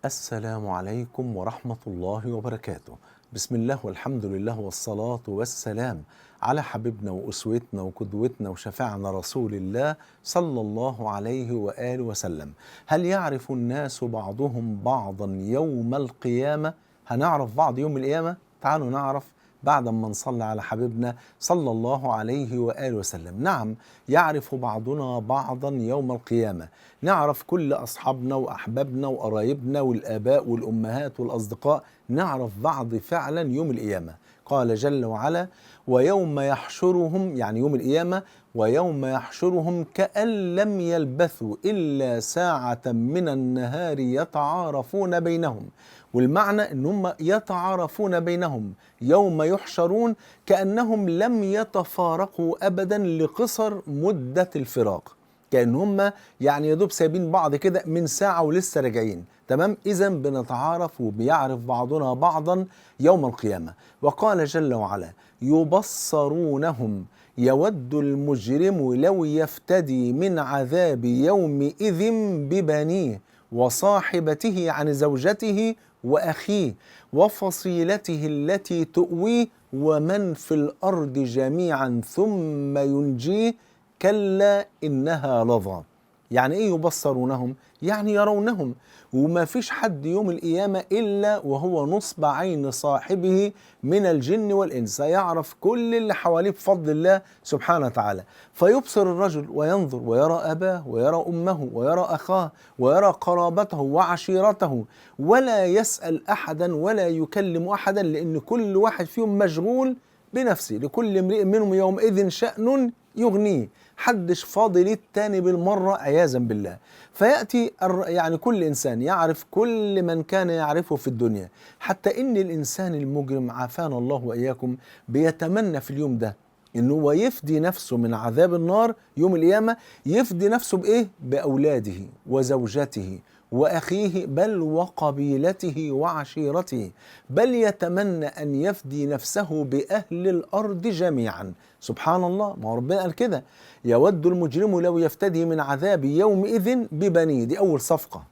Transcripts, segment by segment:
السلام عليكم ورحمة الله وبركاته. بسم الله والحمد لله والصلاة والسلام على حبيبنا وأسوتنا وقدوتنا وشفاعنا رسول الله صلى الله عليه وآله وسلم. هل يعرف الناس بعضهم بعضا يوم القيامة؟ هنعرف بعض يوم القيامة؟ تعالوا نعرف بعد ما نصلي على حبيبنا صلى الله عليه وآله وسلم. نعم، يعرف بعضنا بعضا يوم القيامة. نعرف كل أصحابنا وأحبابنا وقرايبنا والآباء والأمهات والأصدقاء، نعرف بعض فعلا يوم القيامة. قال جل وعلا: ويوم يحشرهم، يعني يوم القيامة، ويوم يحشرهم كأن لم يلبثوا إلا ساعة من النهار يتعارفون بينهم. والمعنى أنهم يتعارفون بينهم يوم يحشرون كأنهم لم يتفارقوا أبدا لقصر مدة الفراق، كأنهم يعني يدوب سايبين بعض كده من ساعة ولسه راجعين. تمام، إذا بنتعارف وبيعرف بعضنا بعضا يوم القيامة. وقال جل وعلا: يبصرونهم يود المجرم لو يفتدي من عذاب يومئذ ببنيه وصاحبته عن زوجته وأخيه وفصيلته التي تؤويه ومن في الأرض جميعا ثم ينجيه كلا إنها لظى. يعني إيه يبصرونهم؟ يعني يرونهم، وما فيش حد يوم القيامة إلا وهو نصب عين صاحبه من الجن والإنس، يعرف كل اللي حواليه بفضل الله سبحانه وتعالى. فيبصر الرجل وينظر ويرى أباه ويرى أمه ويرى أخاه ويرى قرابته وعشيرته، ولا يسأل أحدا ولا يكلم أحدا، لأن كل واحد فيهم مشغول بنفسه، لكل امرئ منهم يومئذ شأن يغنيه، حدش فاضل التاني بالمرة عياذا بالله. فيأتي يعني كل إنسان يعرف كل من كان يعرفه في الدنيا، حتى إن الإنسان المجرم عافانا الله وإياكم بيتمنى في اليوم ده إنه هو يفدي نفسه من عذاب النار يوم القيامة. يفدي نفسه بإيه؟ بأولاده وزوجته وأخيه، بل وقبيلته وعشيرته، بل يتمنى أن يفدي نفسه بأهل الأرض جميعا. سبحان الله، ما هو ربنا قال كده: يود المجرم لو يفتدي من عذاب يومئذ ببنيه. دي أول صفقة،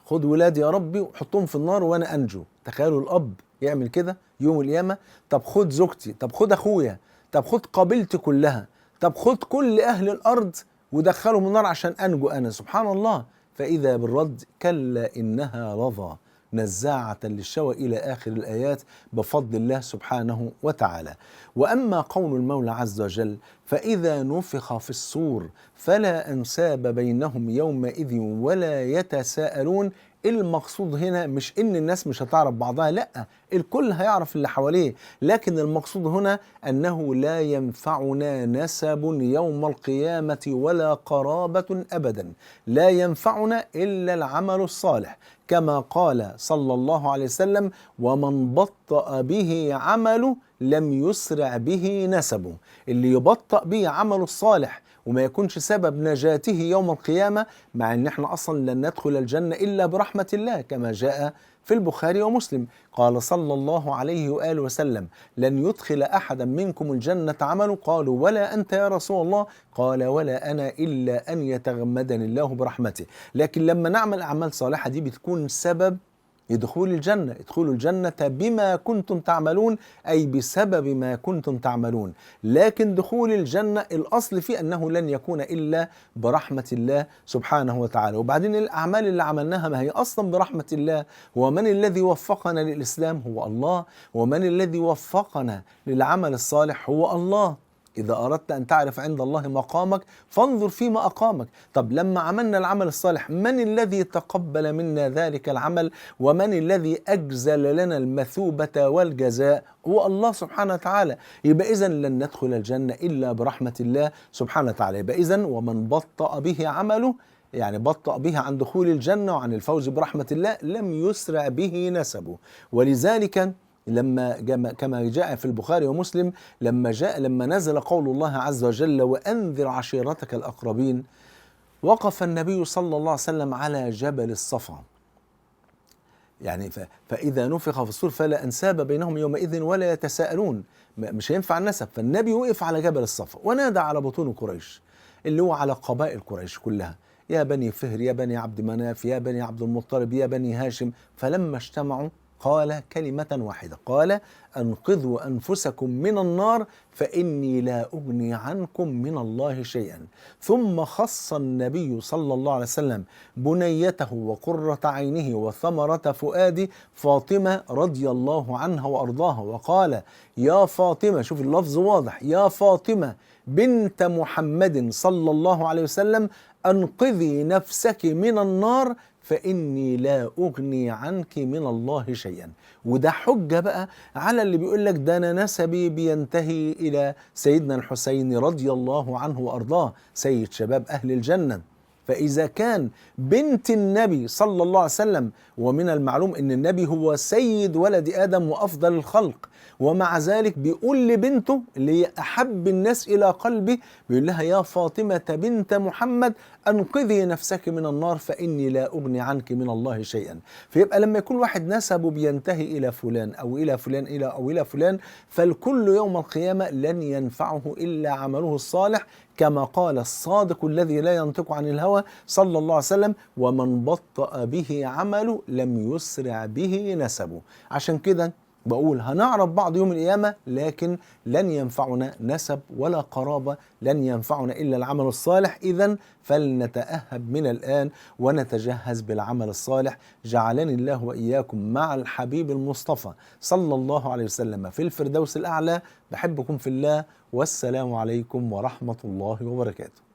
خد ولادي يا ربي وحطهم في النار وأنا أنجو. تخيلوا الأب يعمل كده يوم القيامة. طب خد زوجتي، طب خد أخويا، طب خد قبيلتي كلها، طب خد كل أهل الأرض ودخلهم النار عشان أنجو أنا. سبحان الله. فإذا بالرد: كلا إنها لظى نزاعة للشوى، إلى آخر الآيات بفضل الله سبحانه وتعالى. وأما قول المولى عز وجل: فإذا نفخ في الصور فلا أنساب بينهم يومئذ ولا يتساءلون. المقصود هنا مش إن الناس مش هتعرف بعضها، لأ، الكل هيعرف اللي حواليه، لكن المقصود هنا أنه لا ينفعنا نسب يوم القيامة ولا قرابة أبدا، لا ينفعنا إلا العمل الصالح، كما قال صلى الله عليه وسلم: ومن بطأ به عمله لم يسرع به نسبه. اللي يبطأ به عمله الصالح وما يكونش سبب نجاته يوم القيامة، مع ان احنا اصلا لن ندخل الجنة الا برحمة الله، كما جاء في البخاري ومسلم. قال صلى الله عليه وآله وسلم: لن يدخل أحدا منكم الجنة عمله. قالوا: ولا أنت يا رسول الله؟ قال: ولا أنا إلا أن يتغمدني الله برحمته. لكن لما نعمل أعمال صالحة دي بتكون سبب يدخول الجنة. ادخلوا الجنة بما كنتم تعملون، أي بسبب ما كنتم تعملون. لكن دخول الجنة الأصل فيه أنه لن يكون إلا برحمة الله سبحانه وتعالى. وبعدين الأعمال اللي عملناها ما هي أصلا برحمة الله. ومن الذي وفقنا للإسلام؟ هو الله. ومن الذي وفقنا للعمل الصالح؟ هو الله. إذا أردت أن تعرف عند الله مقامك فانظر فيما أقامك. طب لما عملنا العمل الصالح، من الذي تقبل منا ذلك العمل؟ ومن الذي أجزل لنا المثوبة والجزاء؟ هو الله سبحانه وتعالى. يبقى إذن لن ندخل الجنة إلا برحمة الله سبحانه وتعالى. يبقى إذن ومن بطأ به عمله، يعني بطأ به عن دخول الجنة وعن الفوز برحمة الله، لم يسرع به نسبه. ولذلك كما جاء في البخاري ومسلم، لما نزل قول الله عز وجل: وأنذر عشيرتك الأقربين، وقف النبي صلى الله عليه وسلم على جبل الصفا. يعني فإذا نفخ في الصور فلا أنساب بينهم يومئذ ولا يتساءلون، مش هينفع النسب. فالنبي وقف على جبل الصفا ونادى على بطون قريش، اللي هو على قبائل قريش كلها: يا بني فهر، يا بني عبد مناف، يا بني عبد المطلب، يا بني هاشم. فلما اجتمعوا قال كلمة واحدة، قال: أنقذوا أنفسكم من النار فإني لا أغني عنكم من الله شيئا. ثم خص النبي صلى الله عليه وسلم بنيته وقرة عينه وثمرة فؤاد فاطمة رضي الله عنها وأرضاها، وقال: يا فاطمة، شوف اللفظ واضح، يا فاطمة بنت محمد صلى الله عليه وسلم، أنقذي نفسك من النار فإني لا أغني عنك من الله شيئا. وده حجة بقى على اللي بيقول لك ده أنا نسبي بينتهي إلى سيدنا الحسين رضي الله عنه وأرضاه، سيد شباب أهل الجنة. فإذا كان بنت النبي صلى الله عليه وسلم، ومن المعلوم أن النبي هو سيد ولد آدم وأفضل الخلق، ومع ذلك بيقول لبنته اللي هي أحب الناس إلى قلبه، بيقول لها: يا فاطمة بنت محمد أنقذي نفسك من النار فإني لا أغني عنك من الله شيئا. فيبقى لما يكون واحد نسبه بينتهي إلى فلان أو إلى فلان أو إلى فلان، فالكل يوم القيامة لن ينفعه إلا عمله الصالح، كما قال الصادق الذي لا ينطق عن الهوى صلى الله عليه وسلم: ومن بطأ به عمله لم يسرع به نسبه. عشان كده بقول هنعرف بعض يوم القيامة، لكن لن ينفعنا نسب ولا قرابة، لن ينفعنا إلا العمل الصالح. إذن فلنتأهب من الآن ونتجهز بالعمل الصالح. جعلني الله وإياكم مع الحبيب المصطفى صلى الله عليه وسلم في الفردوس الأعلى. بحبكم في الله، والسلام عليكم ورحمة الله وبركاته.